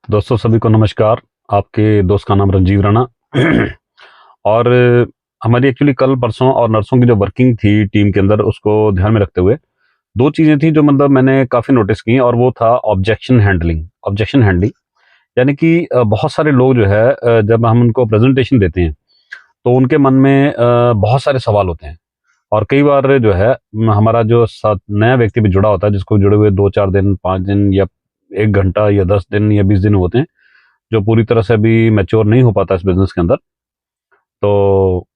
दोस्तों सभी को नमस्कार। आपके दोस्त का नाम राजीव राणा। और हमारी एक्चुअली कल परसों और नर्सों की जो वर्किंग थी टीम के अंदर, उसको ध्यान में रखते हुए दो चीज़ें थी जो मतलब मैंने काफ़ी नोटिस की, और वो था ऑब्जेक्शन हैंडलिंग। यानी कि बहुत सारे लोग जो है, जब हम उनको प्रेजेंटेशन देते हैं तो उनके मन में बहुत सारे सवाल होते हैं। और कई बार जो है हमारा जो साथ नया व्यक्ति भी जुड़ा होता है, जिसको जुड़े हुए 2-4 दिन, 5 दिन, या 1 घंटा, या 10 दिन, या 20 दिन होते हैं, जो पूरी तरह से अभी मैच्योर नहीं हो पाता इस बिजनेस के अंदर। तो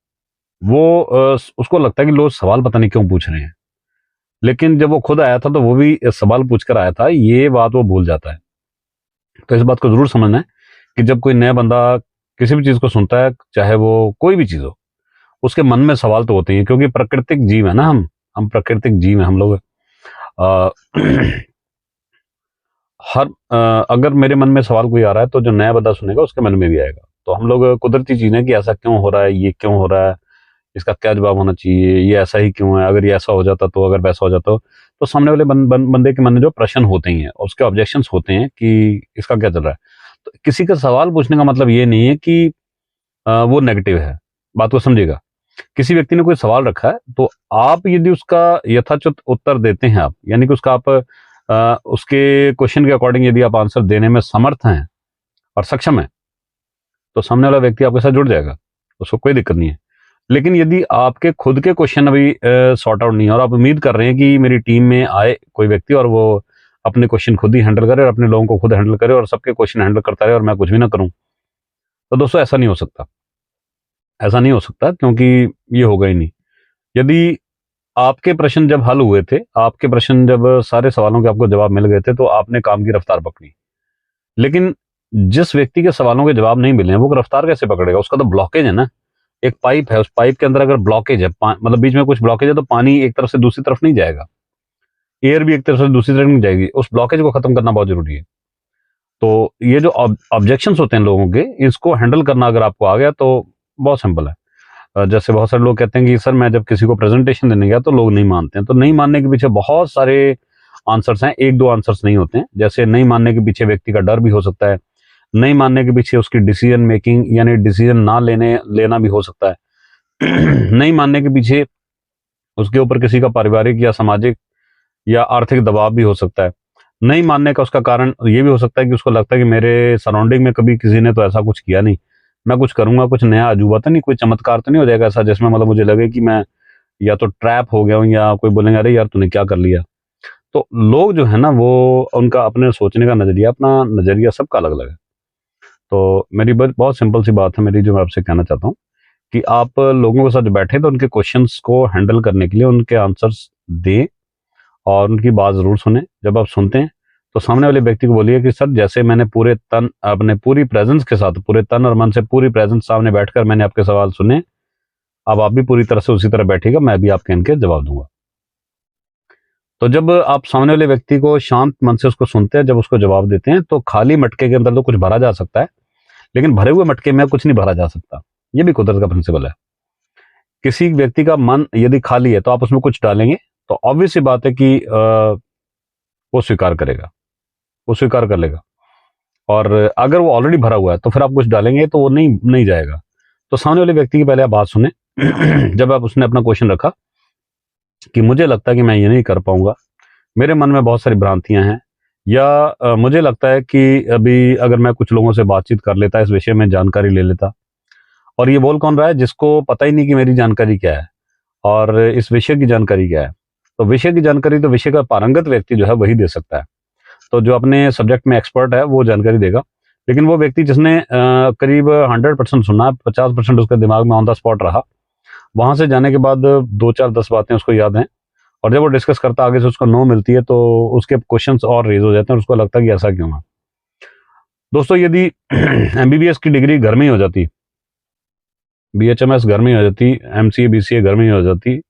वो उसको लगता है कि लोग सवाल पता नहीं क्यों पूछ रहे हैं। लेकिन जब वो खुद आया था तो वो भी सवाल पूछ कर आया था, ये बात वो भूल जाता है। तो इस बात को जरूर समझना है कि जब कोई नया बंदा किसी भी चीज को सुनता है, चाहे वो कोई भी चीज हो, उसके मन में सवाल तो होते हैं, क्योंकि प्राकृतिक जीव है ना हम प्राकृतिक जीव हैं हम लोग। अ, अगर मेरे मन में सवाल कोई आ रहा है तो जो नया बंदा सुनेगा उसके मन में भी आएगा। तो हम लोग कुदरती चीज है कि ऐसा क्यों हो रहा है, ये क्यों हो रहा है, इसका क्या जवाब होना चाहिए, ये ऐसा ही क्यों है, अगर ये ऐसा हो जाता तो, अगर वैसा हो जाता तो सामने वाले बंदे के मन में जो प्रश्न होते ही हैं, उसके ऑब्जेक्शंस होते हैं कि इसका क्या चल रहा है। तो किसी का सवाल पूछने का मतलब ये नहीं है कि वो नेगेटिव है। बात को समझिएगा। किसी व्यक्ति ने कोई सवाल रखा है तो आप यदि उसका यथाचित उत्तर देते हैं, आप यानी कि उसका आप उसके क्वेश्चन के अकॉर्डिंग यदि आप आंसर देने में समर्थ हैं और सक्षम हैं, तो सामने वाला व्यक्ति आपके साथ जुड़ जाएगा, उसको कोई दिक्कत नहीं है। लेकिन यदि आपके खुद के क्वेश्चन अभी सॉर्ट आउट नहीं है, और आप उम्मीद कर रहे हैं कि मेरी टीम में आए कोई व्यक्ति और वो अपने क्वेश्चन खुद ही हैंडल करे और अपने लोगों को खुद हैंडल करे और सबके क्वेश्चन हैंडल करता रहे और मैं कुछ भी ना करूं, तो दोस्तों ऐसा नहीं हो सकता। ऐसा नहीं हो सकता, क्योंकि ये होगा ही नहीं। यदि आपके प्रश्न जब हल हुए थे, आपके प्रश्न जब सारे सवालों के आपको जवाब मिल गए थे, तो आपने काम की रफ्तार पकड़ी। लेकिन जिस व्यक्ति के सवालों के जवाब नहीं मिले हैं, वो रफ्तार कैसे पकड़ेगा? उसका तो ब्लॉकेज है ना। एक पाइप है, उस पाइप के अंदर अगर ब्लॉकेज है, मतलब बीच में कुछ ब्लॉकेज है, तो पानी एक तरफ से दूसरी तरफ नहीं जाएगा, एयर भी एक तरफ से दूसरी तरफ नहीं जाएगी। उस ब्लॉकेज को खत्म करना बहुत जरूरी है। तो ये जो ऑब्जेक्शंस होते हैं लोगों के, इसको हैंडल करना अगर आपको आ गया तो बहुत सिंपल है। जैसे बहुत सारे लोग कहते हैं कि सर मैं जब किसी को प्रेजेंटेशन देने गया तो लोग नहीं मानते हैं। तो नहीं मानने के पीछे बहुत सारे आंसर्स हैं, एक दो आंसर्स नहीं होते हैं। जैसे नहीं मानने के पीछे व्यक्ति का डर भी हो सकता है, नहीं मानने के पीछे उसकी डिसीजन मेकिंग यानी डिसीजन ना लेना भी हो सकता है। नहीं मानने के पीछे उसके ऊपर किसी का पारिवारिक या सामाजिक या आर्थिक दबाव भी हो सकता है। नहीं मानने का उसका कारण ये भी हो सकता है कि उसको लगता है कि मेरे सराउंडिंग में कभी किसी ने तो ऐसा कुछ किया नहीं, मैं कुछ करूंगा, कुछ नया अजूबा तो नहीं, कोई चमत्कार तो नहीं हो जाएगा ऐसा जिसमें मतलब मुझे लगे कि मैं या तो ट्रैप हो गया हूँ, या कोई बोलेंगे अरे यार तूने क्या कर लिया। तो लोग जो है ना, वो उनका अपने सोचने का नजरिया, अपना नजरिया सबका अलग अलग है। तो मेरी बहुत सिंपल सी बात है मेरी, जो मैं आपसे कहना चाहता हूँ कि आप लोगों के साथ बैठे तो उनके क्वेश्चंस को हैंडल करने के लिए उनके आंसर्स दें, और उनकी बात जरूर सुने। जब आप सुनते हैं तो सामने वाले व्यक्ति को बोलिए कि सर जैसे मैंने पूरे तन, अपने पूरी प्रेजेंस के साथ, पूरे तन और मन से पूरी प्रेजेंस सामने बैठकर मैंने आपके सवाल सुने, अब आप भी पूरी तरह से उसी तरह बैठिएगा, मैं भी आपके इनके जवाब दूंगा। तो जब आप सामने वाले व्यक्ति को शांत मन से उसको सुनते हैं, जब उसको जवाब देते हैं, तो खाली मटके के अंदर तो कुछ भरा जा सकता है, लेकिन भरे हुए मटके में कुछ नहीं भरा जा सकता। ये भी कुदरत का प्रिंसिपल है। किसी व्यक्ति का मन यदि खाली है तो आप उसमें कुछ डालेंगे तो ऑब्वियस सी बात है कि वो स्वीकार करेगा, वो स्वीकार कर लेगा। और अगर वो ऑलरेडी भरा हुआ है तो फिर आप कुछ डालेंगे तो वो नहीं नहीं जाएगा। तो सामने वाले व्यक्ति की पहले आप बात सुने। जब आप उसने अपना क्वेश्चन रखा कि मुझे लगता है कि मैं ये नहीं कर पाऊंगा, मेरे मन में बहुत सारी भ्रांतियां हैं, या मुझे लगता है कि अभी अगर मैं कुछ लोगों से बातचीत कर लेता, इस विषय में जानकारी ले लेता। और ये बोल कौन रहा है? जिसको पता ही नहीं कि मेरी जानकारी क्या है और इस विषय की जानकारी क्या है। तो विषय की जानकारी तो विषय का पारंगत व्यक्ति जो है वही दे सकता है। तो जो अपने सब्जेक्ट में एक्सपर्ट है वो जानकारी देगा। लेकिन वो व्यक्ति जिसने करीब 100% सुना, 50% उसके दिमाग में ऑन द स्पॉट रहा, वहां से जाने के बाद 2-4-10 बातें उसको याद हैं, और जब वो डिस्कस करता आगे से उसको नो मिलती है तो उसके क्वेश्चंस और रेज हो जाते हैं और उसको लगता है कि ऐसा क्यों है। दोस्तों यदि एमबीबीएस की डिग्री घर में ही हो जाती, बीएचएमएस घर में ही हो जाती, एमसीए बीसीए घर में ही हो जाती,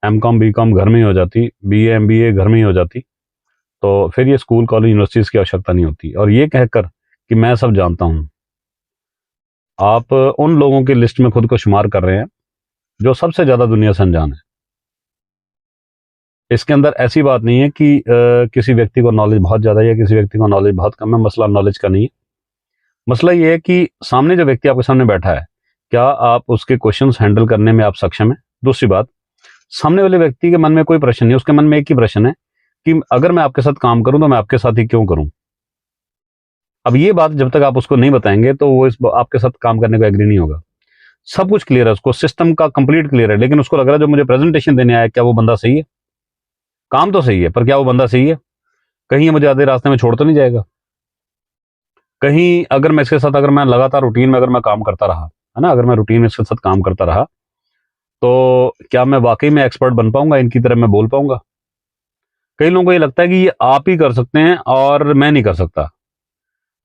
एमकॉम बीकॉम घर में ही हो जाती, बीए एमबीए घर में ही हो जाती, तो फिर ये स्कूल कॉलेज यूनिवर्सिटीज की आवश्यकता नहीं होती। और ये कहकर कि मैं सब जानता हूं, आप उन लोगों की लिस्ट में खुद को शुमार कर रहे हैं जो सबसे ज्यादा दुनिया से अनजान है। इसके अंदर ऐसी बात नहीं है कि किसी व्यक्ति को नॉलेज बहुत ज्यादा है या किसी व्यक्ति को नॉलेज बहुत कम है। मसला नॉलेज का नहीं है, मसला ये है कि सामने जो व्यक्ति आपके सामने बैठा है, क्या आप उसके क्वेश्चंस हैंडल करने में आप सक्षम हैं? दूसरी बात, सामने वाले व्यक्ति के मन में कोई प्रश्न नहीं, उसके मन में एक ही प्रश्न है कि अगर मैं आपके साथ काम करूं तो मैं आपके साथ ही क्यों करूं? अब ये बात जब तक आप उसको नहीं बताएंगे तो वो आपके साथ काम करने को एग्री नहीं होगा। सब कुछ क्लियर है, उसको सिस्टम का कंप्लीट क्लियर है, लेकिन उसको लग रहा है जो मुझे प्रेजेंटेशन देने आया, क्या वो बंदा सही है? काम तो सही है, पर क्या वो बंदा सही है? कहीं ये मुझे आधे रास्ते में छोड़ तो नहीं जाएगा? कहीं अगर मैं इसके साथ, अगर मैं लगातार रूटीन में अगर मैं काम करता रहा, है ना, अगर मैं रूटीन में इसके साथ काम करता रहा, तो क्या मैं वाकई में एक्सपर्ट बन पाऊंगा, इनकी तरह मैं बोल पाऊंगा? कई लोगों को ये लगता है कि ये आप ही कर सकते हैं और मैं नहीं कर सकता।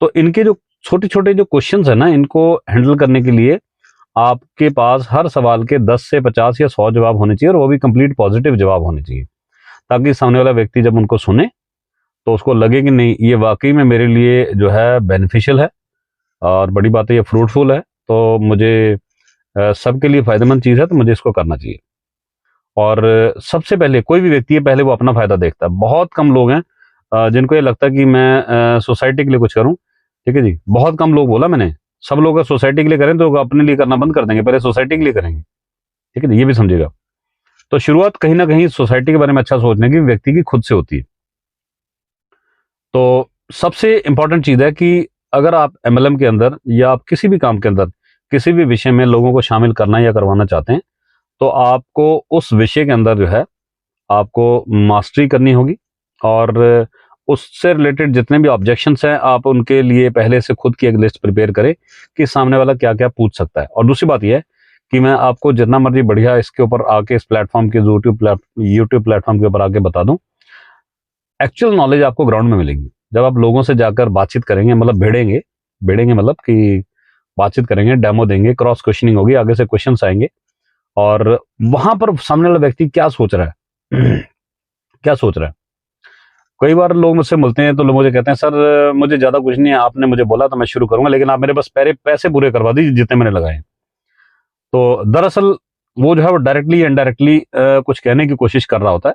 तो इनके जो छोटे छोटे जो क्वेश्चंस है ना, इनको हैंडल करने के लिए आपके पास हर सवाल के 10 से 50 या 100 जवाब होने चाहिए, और वो भी कंप्लीट पॉजिटिव जवाब होने चाहिए, ताकि सामने वाला व्यक्ति जब उनको सुने तो उसको लगे कि नहीं, ये वाकई में मेरे लिए जो है बेनिफिशियल है, और बड़ी बात है ये फ्रूटफुल है, तो मुझे सबके लिए फायदेमंद चीज़ है, तो मुझे इसको करना चाहिए। और सबसे पहले कोई भी व्यक्ति है, पहले वो अपना फायदा देखता है। बहुत कम लोग हैं जिनको ये लगता है कि मैं सोसाइटी के लिए कुछ करूं। ठीक है जी, बहुत कम लोग, बोला मैंने, सब लोग अगर सोसाइटी के लिए करें तो अपने लिए करना बंद कर देंगे, पहले सोसाइटी के लिए करेंगे। ठीक है जी, ये भी समझिएगा। तो शुरुआत कहीं ना कहीं सोसाइटी के बारे में अच्छा सोचने की व्यक्ति की खुद से होती है। तो सबसे इंपॉर्टेंट चीज़ है कि अगर आप एमएलएम के अंदर या आप किसी भी काम के अंदर किसी भी विषय में लोगों को शामिल करना या करवाना चाहते हैं, तो आपको उस विषय के अंदर जो है आपको मास्टरी करनी होगी, और उससे रिलेटेड जितने भी ऑब्जेक्शंस हैं आप उनके लिए पहले से खुद की एक लिस्ट प्रिपेयर करें कि सामने वाला क्या क्या पूछ सकता है। और दूसरी बात यह है कि मैं आपको जितना मर्जी बढ़िया इसके ऊपर आके इस प्लेटफॉर्म के यूट्यूब प्लेटफॉर्म के ऊपर आके बता दूं, एक्चुअल नॉलेज आपको ग्राउंड में मिलेगी जब आप लोगों से जाकर बातचीत करेंगे, मतलब भिड़ेंगे। भिड़ेंगे मतलब कि बातचीत करेंगे, डेमो देंगे, क्रॉस क्वेश्चनिंग होगी, आगे से क्वेश्चंस आएंगे, और वहां पर सामने वाला व्यक्ति क्या सोच रहा है क्या सोच रहा है। कई बार लोग मुझसे मिलते हैं तो लोग मुझे कहते हैं, सर मुझे ज्यादा कुछ नहीं है, आपने मुझे बोला तो मैं शुरू करूंगा, लेकिन आप मेरे पास पैसे पूरे करवा दीजिए जितने मैंने लगाए हैं। तो दरअसल वो जो है वो डायरेक्टली इनडायरेक्टली कुछ कहने की कोशिश कर रहा होता है,